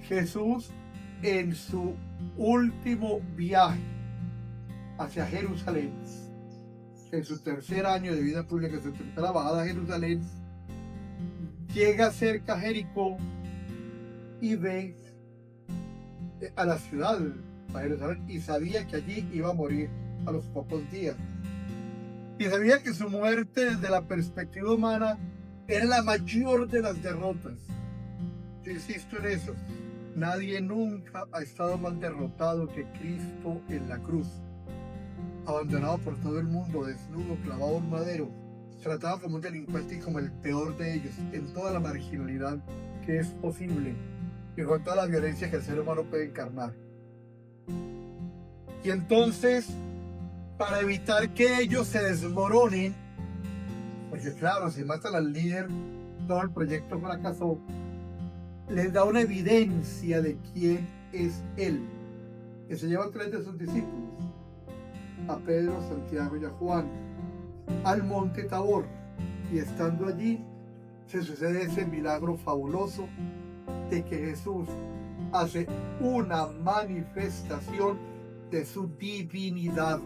Jesús, en su último viaje hacia Jerusalén, en su tercer año de vida pública, su tercera bajada a Jerusalén, llega cerca a Jericó y ve a la ciudad de Jerusalén y sabía que allí iba a morir a los pocos días. Y sabía que su muerte desde la perspectiva humana era la mayor de las derrotas. Yo insisto en eso. Nadie nunca ha estado más derrotado que Cristo en la cruz. Abandonado por todo el mundo, desnudo, clavado en madero, tratado como un delincuente y como el peor de ellos, en toda la marginalidad que es posible y con toda la violencia que el ser humano puede encarnar. Y entonces, para evitar que ellos se desmoronen, porque claro, si matan al líder, todo el proyecto fracasó, les da una evidencia de quién es él, que se lleva a 3 de sus discípulos, a Pedro, Santiago y a Juan, al monte Tabor, y estando allí se sucede ese milagro fabuloso de que Jesús hace una manifestación de su divinidad.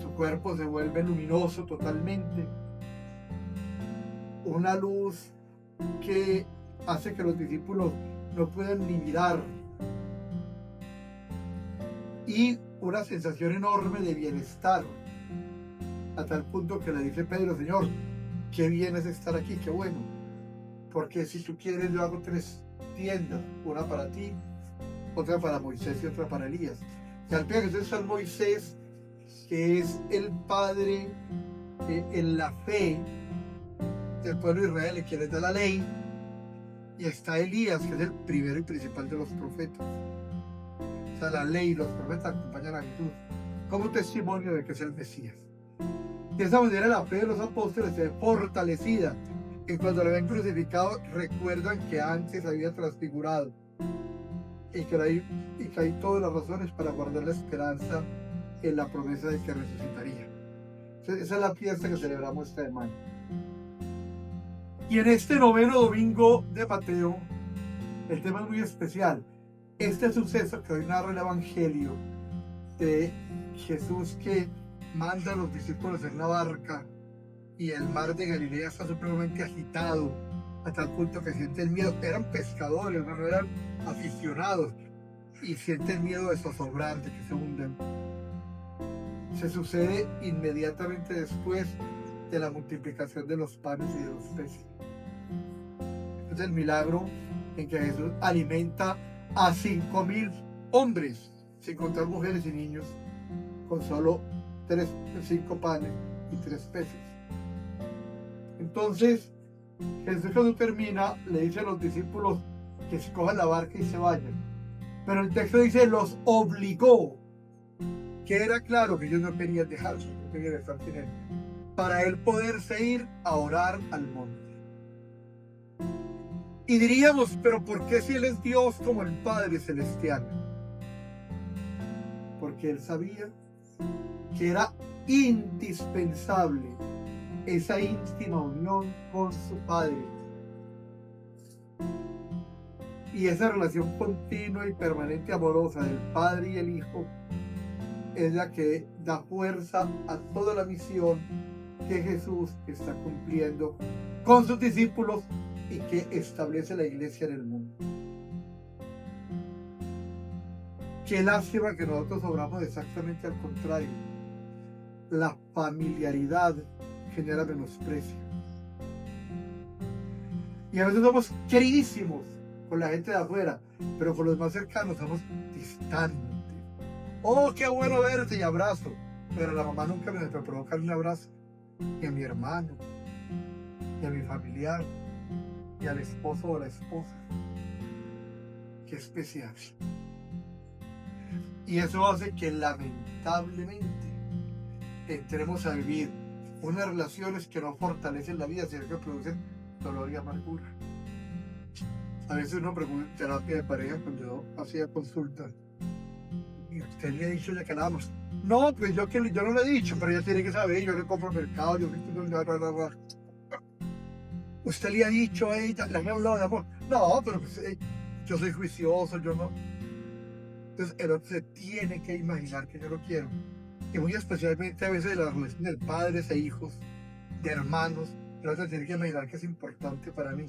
Su cuerpo se vuelve luminoso totalmente, una luz que hace que los discípulos no puedan ni mirar, y una sensación enorme de bienestar, a tal punto que le dice Pedro: Señor, qué bien es estar aquí, qué bueno, porque si tú quieres yo hago 3 tiendas, una para ti, otra para Moisés y otra para Elías. Y al pie de Jesús está Moisés, que es el padre en la fe del pueblo de Israel, quien les da la ley, y está Elías, que es el primero y principal de los profetas. O sea, la ley y los profetas acompañan a Jesús como testimonio de que es el Mesías. De esa manera la fe de los apóstoles se ve fortalecida, y cuando lo ven crucificado recuerdan que antes había transfigurado y que hay todas las razones para guardar la esperanza en la promesa de que resucitaría. Entonces, esa es la fiesta que celebramos esta semana. Y en este 9º domingo de Mateo, el tema es muy especial. Este suceso que hoy narra el Evangelio de Jesús, que manda a los discípulos en una barca y el mar de Galilea está supremamente agitado a tal punto que sienten miedo. Eran pescadores, no eran aficionados, y sienten miedo de zozobrar, de que se hundan. Se sucede inmediatamente después de la multiplicación de los panes y de los peces. Es el milagro en que Jesús alimenta a 5.000 hombres, sin contar mujeres y niños, con solo 5 panes y 3 peces. Entonces, Jesús, cuando termina, le dice a los discípulos que se cojan la barca y se vayan. Pero el texto dice: los obligó, que era claro que ellos no querían dejarse, no querían estar sin él, para él poderse ir a orar al monte. Y diríamos: pero ¿por qué si él es Dios como el Padre Celestial? Porque él sabía que era indispensable esa íntima unión con su Padre. Y esa relación continua y permanente amorosa del Padre y el Hijo es la que da fuerza a toda la misión que Jesús está cumpliendo con sus discípulos y que establece la iglesia en el mundo. Qué lástima que nosotros obramos exactamente al contrario. La familiaridad genera menosprecio. Y a veces somos queridísimos con la gente de afuera, pero con los más cercanos somos distantes. Oh, qué bueno verte, y abrazo. Pero la mamá nunca me provoca un abrazo, ni a mi hermano, ni a mi familiar, ni al esposo o la esposa. Qué especial. Y eso hace que lamentablemente entremos a vivir unas relaciones que no fortalecen la vida, sino que producen dolor y amargura. A veces uno pregunta en terapia de pareja, cuando yo hacía consultas: ¿y usted le ha dicho ya que hablamos? No, pues yo no le he dicho, pero ella tiene que saber, yo le compro al mercado, Usted le ha dicho a ella, le han hablado de amor. No, pero pues, yo soy juicioso, yo no. Entonces el otro se tiene que imaginar que yo lo quiero. Y muy especialmente a veces de la relación de padres e hijos, de hermanos, el otro tiene que imaginar que es importante para mí.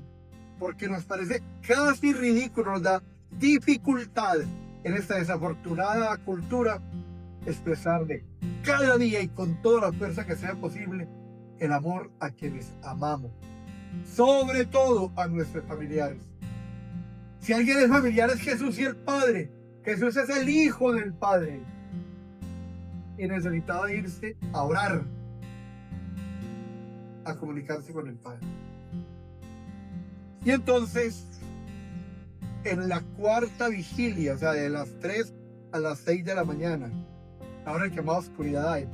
Porque nos parece casi ridículo, nos da dificultad en esta desafortunada cultura expresarle cada día y con toda la fuerza que sea posible el amor a quienes amamos, sobre todo a nuestros familiares. Si alguien es familiar es Jesús y el Padre. Jesús es el Hijo del Padre y necesitaba irse a orar, a comunicarse con el Padre. Y entonces en la cuarta vigilia, o sea, de las 3 a las 6 de la mañana, la hora en que más oscuridad hay,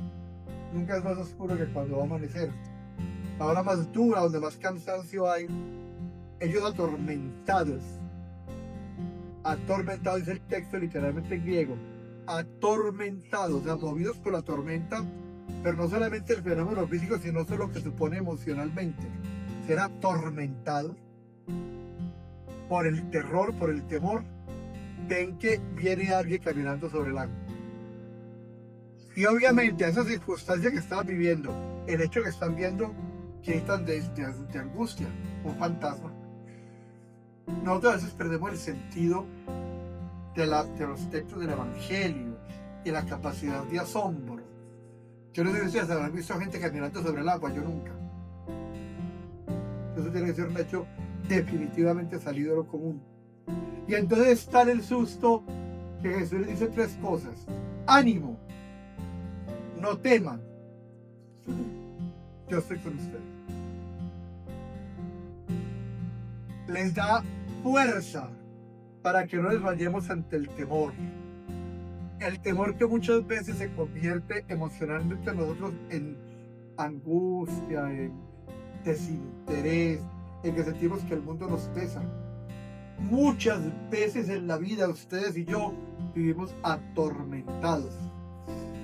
nunca es más oscuro que cuando va a amanecer, la hora más dura, donde más cansancio hay, ellos atormentados es el texto literalmente en griego, atormentados, o sea, movidos por la tormenta, pero no solamente el fenómeno físico, sino solo lo que supone emocionalmente, ser atormentados por el terror, por el temor, ven que viene alguien caminando sobre el agua. Y obviamente a esa circunstancia que estaban viviendo, el hecho que están viendo, que están de angustia, un fantasma. Nosotros a veces perdemos el sentido de los textos del Evangelio y la capacidad de asombro. Yo no sé si ustedes habrán visto gente caminando sobre el agua, yo nunca. Eso tiene que ser un hecho definitivamente salido de lo común. Y entonces está el susto que Jesús les dice 3 cosas. Ánimo, no teman, yo estoy con ustedes. Les da fuerza para que no desmayemos ante el temor. El temor que muchas veces se convierte emocionalmente en nosotros en angustia, en desinterés, en que sentimos que el mundo nos pesa. Muchas veces en la vida ustedes y yo vivimos atormentados.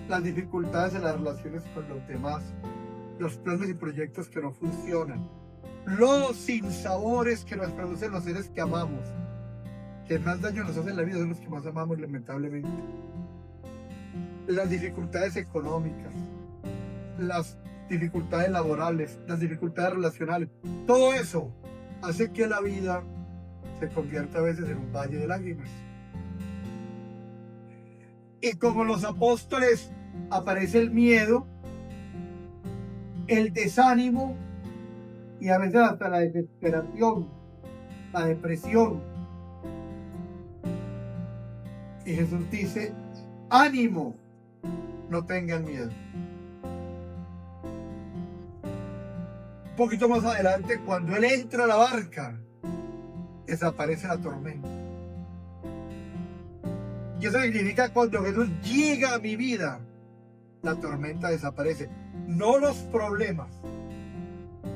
Las dificultades en las relaciones con los demás, los planes y proyectos que no funcionan, los sinsabores que nos producen los seres que amamos, que más daño nos hacen en la vida son los que más amamos, lamentablemente. Las dificultades económicas, las dificultades laborales, las dificultades relacionales, todo eso hace que la vida se convierta a veces en un valle de lágrimas. Y como los apóstoles aparece el miedo, el desánimo y a veces hasta la desesperación, la depresión. Y Jesús dice, ánimo, no tengan miedo. Un poquito más adelante, cuando Él entra a la barca, desaparece la tormenta. Y eso significa cuando Jesús llega a mi vida, la tormenta desaparece. No los problemas,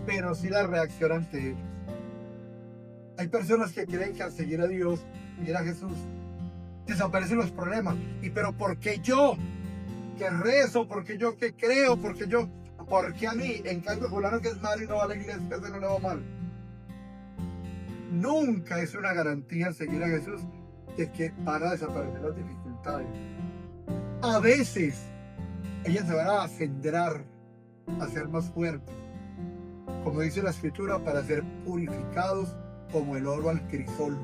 pero sí la reacción ante ellos. Hay personas que creen que al seguir a Dios, seguir a Jesús, desaparecen los problemas. ¿Y pero por qué yo? Que rezo, porque yo que creo, porque a mí, en cambio fulano que es malo y no va a la iglesia, que no le va mal. Nunca es una garantía seguir a Jesús de que van a desaparecer las dificultades. A veces ellas se van a acelerar, a ser más fuertes, como dice la escritura, para ser purificados como el oro al crisol.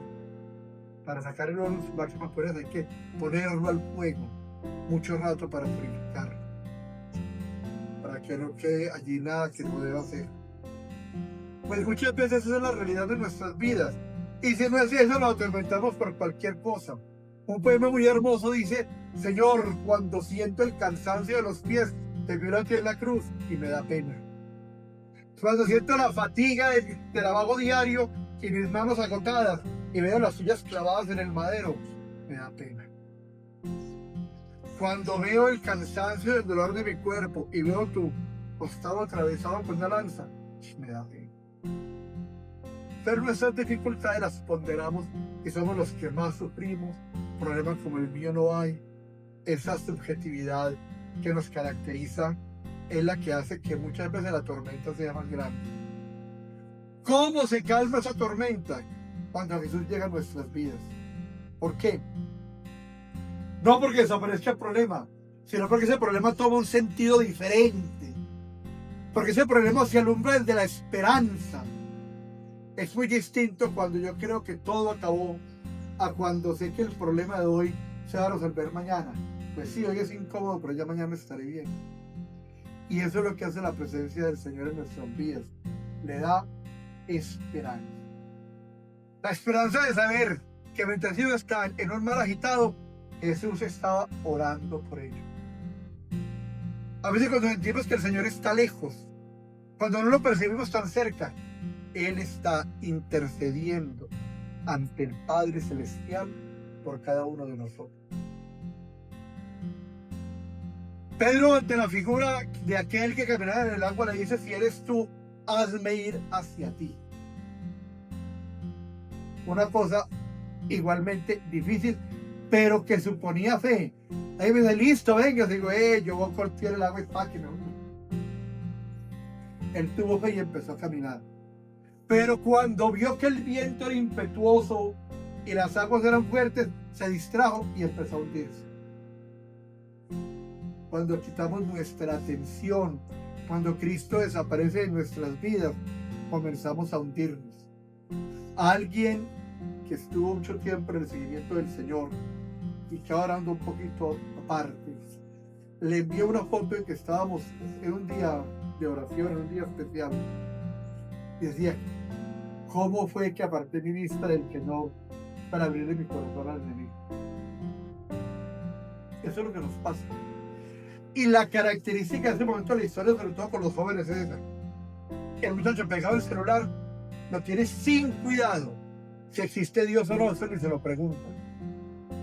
Para sacar el oro en su máxima pureza hay que ponerlo al fuego mucho rato para purificarlo, para que no quede allí nada que no deba hacer. Pues muchas veces esa es la realidad de nuestras vidas, y si no es eso, nos atormentamos por cualquier cosa. Un poema muy hermoso dice: Señor, cuando siento el cansancio de los pies, te miro aquí en la cruz y me da pena. Cuando siento la fatiga del trabajo diario y mis manos agotadas y veo las tuyas clavadas en el madero, me da pena. Cuando veo el cansancio y el dolor de mi cuerpo y veo tu costado atravesado con una lanza, me da pena. Pero nuestras dificultades las ponderamos y somos los que más sufrimos. Problemas como el mío no hay. Esa subjetividad que nos caracteriza es la que hace que muchas veces la tormenta sea más grande. ¿Cómo se calma esa tormenta? cuando Jesús llega a nuestras vidas. ¿Por qué? No porque desaparezca el problema, sino porque ese problema toma un sentido diferente. Porque ese problema se alumbra desde la esperanza. Es muy distinto cuando yo creo que todo acabó a cuando sé que el problema de hoy se va a resolver mañana. Pues sí, hoy es incómodo, pero ya mañana estaré bien. Y eso es lo que hace la presencia del Señor en nuestras vidas. Le da esperanza. La esperanza de saber que mientras ellos estaban en un mar agitado, Jesús estaba orando por ellos. A veces cuando sentimos que el Señor está lejos, cuando no lo percibimos tan cerca, Él está intercediendo ante el Padre Celestial por cada uno de nosotros. Pedro, ante la figura de aquel que caminaba en el agua, le dice: si eres tú, hazme ir hacia ti. Una cosa igualmente difícil, pero que suponía fe. Ahí me dice: listo, venga. Digo: yo voy a cortar el agua y pa' que no. Él tuvo fe y empezó a caminar. Pero cuando vio que el viento era impetuoso y las aguas eran fuertes, se distrajo y empezó a hundirse. Cuando quitamos nuestra atención, cuando Cristo desaparece de nuestras vidas, comenzamos a hundirnos. Alguien que estuvo mucho tiempo en el seguimiento del Señor y que ahora anda un poquito aparte, le envió una foto en que estábamos en un día de oración, en un día especial, y decía: ¿cómo fue que aparté mi vista del que no, para abrirle mi corazón al enemigo? Eso es lo que nos pasa. Y la característica de este momento de la historia, sobre todo con los jóvenes, es esa: el muchacho pegado al celular lo tiene sin cuidado. Si existe Dios o no, eso ni se lo preguntan.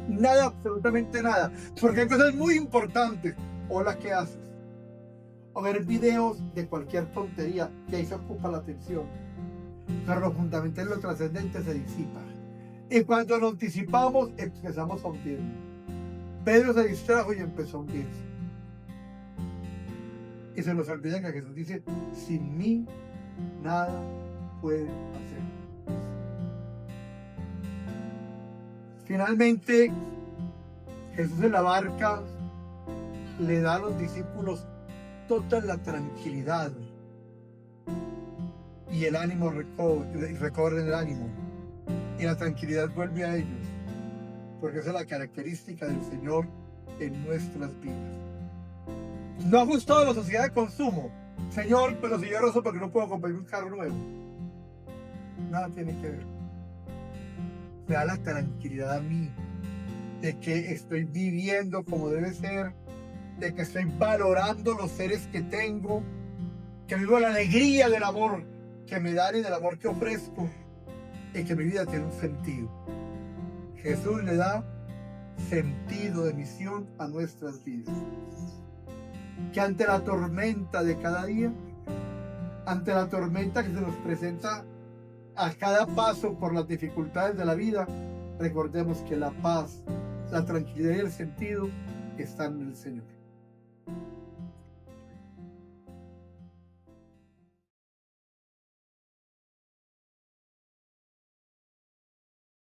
Nada, absolutamente nada. Porque hay cosas muy importantes. Hola, ¿qué haces? O ver videos de cualquier tontería, que ahí se ocupa la atención. Pero lo fundamental y lo trascendente se disipa. Y cuando nos disipamos, empezamos a hundirnos. Pedro se distrajo y empezó a hundirse. Y se nos olvida que Jesús dice: sin mí nada puede hacer. Finalmente, Jesús en la barca le da a los discípulos toda la tranquilidad y el ánimo recobran el ánimo, y la tranquilidad vuelve a ellos, porque esa es la característica del Señor en nuestras vidas. No ajustado a la sociedad de consumo. Señor, pero si yo rozo porque no puedo comprar un carro nuevo. Nada tiene que ver. Me da la tranquilidad a mí de que estoy viviendo como debe ser, de que estoy valorando los seres que tengo, que vivo la alegría del amor que me dan y del amor que ofrezco, y que mi vida tiene un sentido. Jesús le da sentido de misión a nuestras vidas. Que ante la tormenta de cada día, ante la tormenta que se nos presenta a cada paso por las dificultades de la vida, recordemos que la paz, la tranquilidad y el sentido están en el Señor.